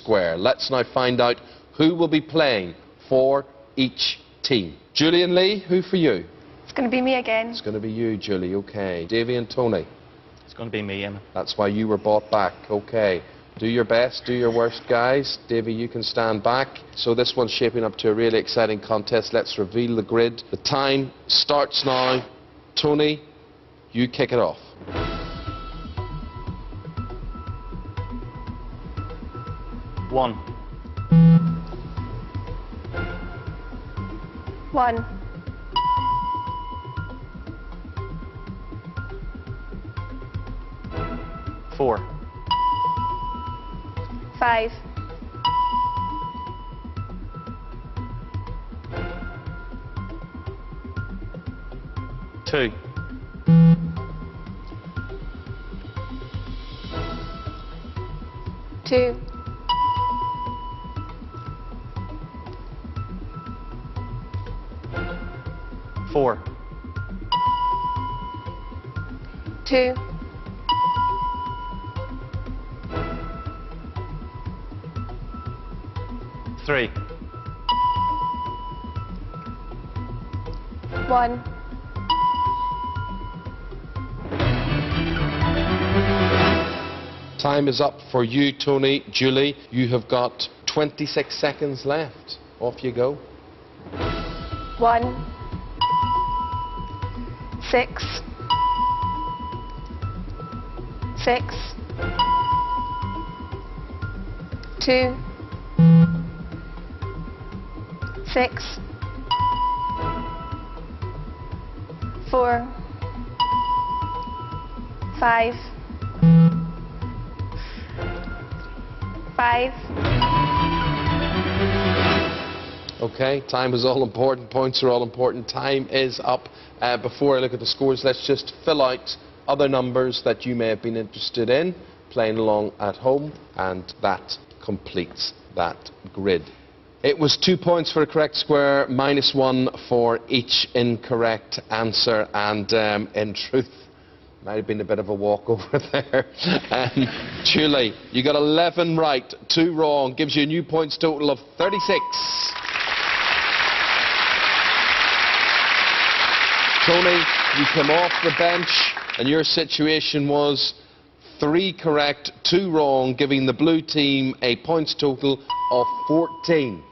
square. Let's now find out who will be playing for each team. Julie and Lee, who for you? It's going to be me again. It's going to be you, Julie, okay. Davy and Tony? It's going to be me, Eamonn. That's why you were brought back, okay. Do your best, do your worst, guys. Davy, you can stand back. So this one's shaping up to a really exciting contest. Let's reveal the grid. The time starts now. Tony, you kick it off. One. 1. 4. 5. 2. 2. 4. 2. 3. 1. Time is up for you, Tony. Julie, you have got 26 seconds left. Off you go. 1. 6. 6. 2. 6. 4. 5. 5. Okay, time is all important, points are all important. Time is up. Before I look at the scores, let's just fill out other numbers that you may have been interested in playing along at home, and that completes that grid. It was 2 points for a correct square, -1 for each incorrect answer, and in truth, might have been a bit of a walkover there. Julie, you got 11 right, 2 wrong, gives you a new points total of 36. Tony, you come off the bench, and your situation was 3 correct, 2 wrong, giving the blue team a points total of 14.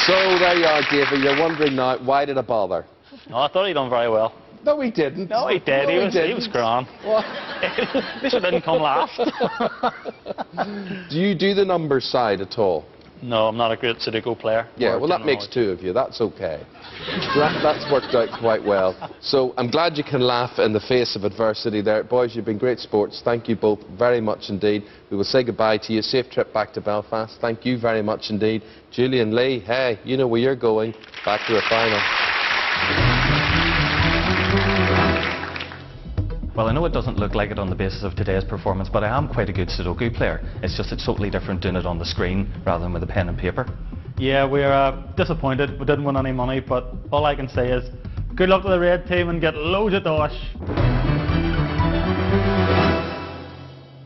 So there you are, David. You're wondering now, why did I bother? No, I thought he'd done very well. No, he didn't. No, he did. He was grand. This didn't come last. Do you do the numbers side at all? No, I'm not a great Sudoku player. Yeah, well, that makes 2 of you. That's okay. That's worked out quite well. So I'm glad you can laugh in the face of adversity there. Boys, you've been great sports. Thank you both very much indeed. We will say goodbye to you. Safe trip back to Belfast. Thank you very much indeed. Julie and Lee, hey, you know where you're going. Back to the final. Well, I know it doesn't look like it on the basis of today's performance, but I am quite a good Sudoku player. It's just it's totally different doing it on the screen rather than with a pen and paper. Yeah, we're disappointed. We didn't win any money, but all I can say is good luck to the red team and get loads of dosh.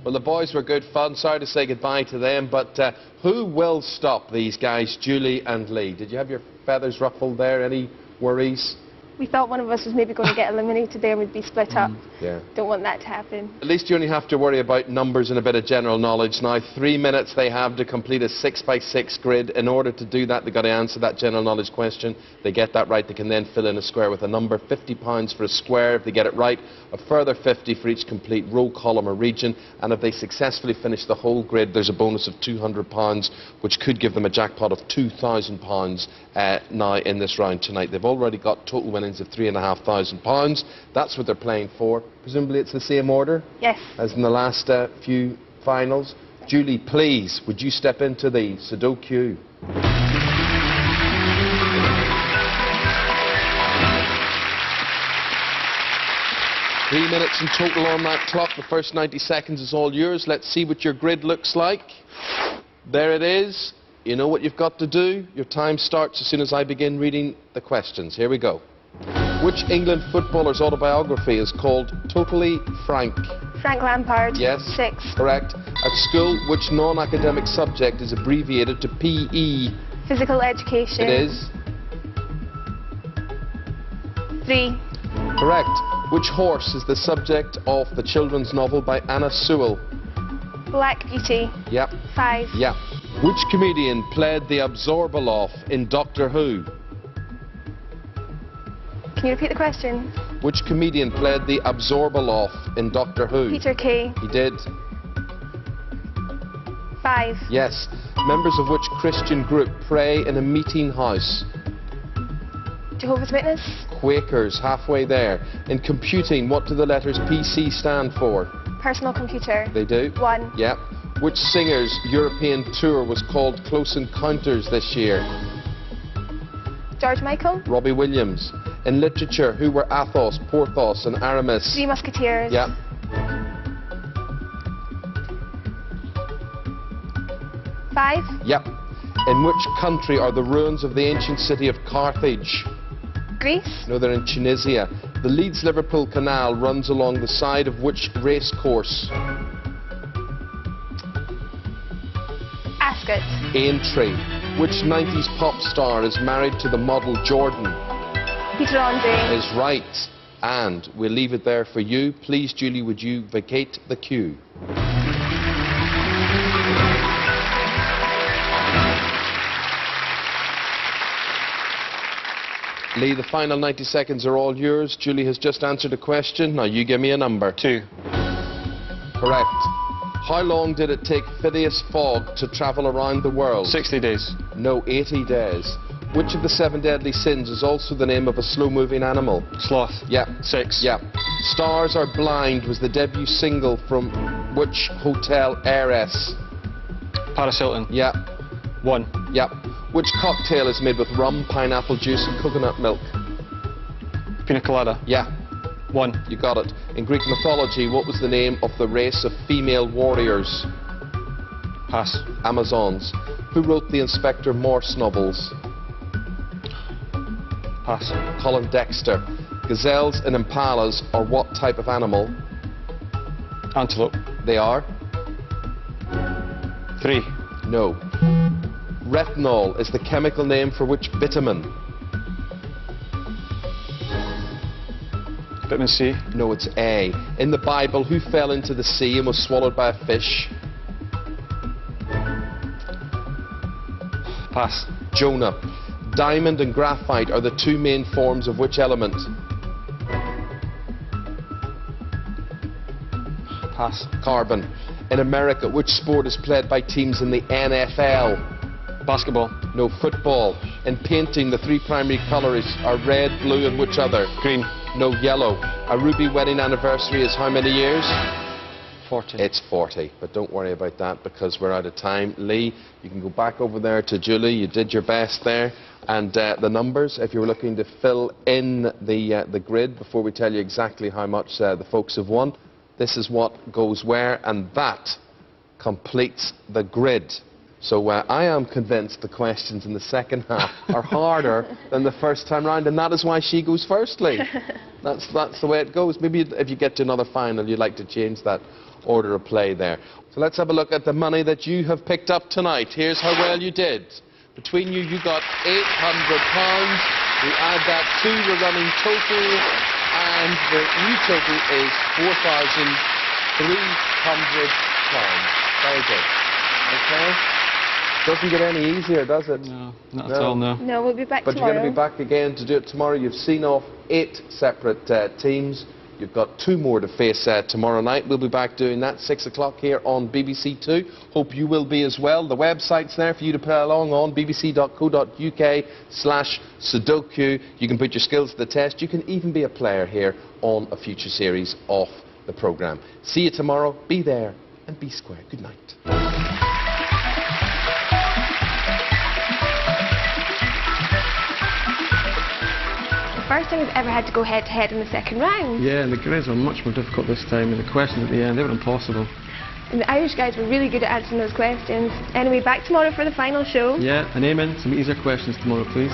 Well, the boys were good fun. Sorry to say goodbye to them, but who will stop these guys, Julie and Lee? Did you have your feathers ruffled there? Any worries? We thought one of us was maybe going to get eliminated there and we'd be split up. Yeah. Don't want that to happen. At least you only have to worry about numbers and a bit of general knowledge. Now, 3 minutes they have to complete a 6x6 grid. In order to do that, they've got to answer that general knowledge question. They get that right, they can then fill in a square with a number. £50 for a square if they get it right. A further 50 for each complete row, column or region. And if they successfully finish the whole grid, there's a bonus of £200, which could give them a jackpot of £2,000 now in this round tonight. They've already got total winnings of £3,500. That's what they're playing for. Presumably it's the same order? Yes. As in the last few finals. Julie, please, would you step into the Sudo-Q? Three minutes in total on that clock. The first 90 seconds is all yours. Let's see what your grid looks like. There it is. You know what you've got to do. Your time starts as soon as I begin reading the questions. Here we go. Which England footballer's autobiography is called Totally Frank? Frank Lampard. Yes. 6. Correct. At school, which non-academic subject is abbreviated to PE? Physical education. It is. 3. Correct. Which horse is the subject of the children's novel by Anna Sewell? Black Beauty. Yep. 5. Yep. Which comedian played the Absorbaloff in Doctor Who? Can you repeat the question? Which comedian played the Absorbaloff in Doctor Who? Peter Kay. He did. 5. Yes. Members of which Christian group pray in a meeting house? Jehovah's Witness. Quakers, halfway there. In computing, what do the letters PC stand for? Personal computer. They do? 1. Yep. Which singer's European tour was called Close Encounters this year? George Michael. Robbie Williams. In literature, who were Athos, Porthos and Aramis? 3 Musketeers. Yep. 5. Yep. In which country are the ruins of the ancient city of Carthage? Greece. No, they're in Tunisia. The Leeds-Liverpool Canal runs along the side of which race course? Ascot. Aintree. Which 90s pop star is married to the model Jordan? Peter Andre. Is right. And we'll leave it there for you. Please, Julie, would you vacate the queue? Lee, the final 90 seconds are all yours. Julie has just answered a question. Now you give me a number. 2. Correct. How long did it take Phileas Fogg to travel around the world? 60 days. No, 80 days. Which of the 7 deadly sins is also the name of a slow-moving animal? Sloth. Yep. 6. Yep. Stars Are Blind was the debut single from which hotel heiress? Paris Hilton. Yep. 1. Yep. Which cocktail is made with rum, pineapple juice and coconut milk? Pina colada. Yeah. 1. You got it. In Greek mythology, what was the name of the race of female warriors? Pass. Amazons. Who wrote the Inspector Morse novels? Pass. Colin Dexter. Gazelles and impalas are what type of animal? Antelope. They are? 3. No. Retinol is the chemical name for which vitamin? Vitamin C. No, it's A. In the Bible, who fell into the sea and was swallowed by a fish? Pass. Jonah. Diamond and graphite are the 2 main forms of which element? Pass. Carbon. In America, which sport is played by teams in the NFL? Basketball. No, football. In painting, the 3 primary colours are red, blue and which other? Green. No, yellow. A ruby wedding anniversary is how many years? 40. It's 40, but don't worry about that because we're out of time. Lee, you can go back over there to Julie. You did your best there. And the numbers, if you were looking to fill in the grid before we tell you exactly how much the folks have won, this is what goes where, and that completes the grid. So I am convinced the questions in the second half are harder than the first time round, and that is why she goes first, Lee. That's the way it goes. Maybe if you get to another final, you'd like to change that order of play there. So let's have a look at the money that you have picked up tonight. Here's how well you did. Between you, you got £800. We add that to the running total, and the new total is £4,300. Very good. Okay? Doesn't get any easier, does it? No, not at all, no. No, we'll be back But tomorrow. you're going to be back again to do it tomorrow. You've seen off 8 separate teams. You've got 2 more to face tomorrow night. We'll be back doing that 6 o'clock here on BBC 2. Hope you will be as well. The website's there for you to play along on, bbc.co.uk/Sudoku. You can put your skills to the test. You can even be a player here on a future series of the programme. See you tomorrow. Be there and be square. Good night. First time we've ever had to go head-to-head in the second round. Yeah, and the grids were much more difficult this time, and the questions at the end, they were impossible. And the Irish guys were really good at answering those questions. Anyway, back tomorrow for the final show. Yeah, and Eamonn, some easier questions tomorrow, please.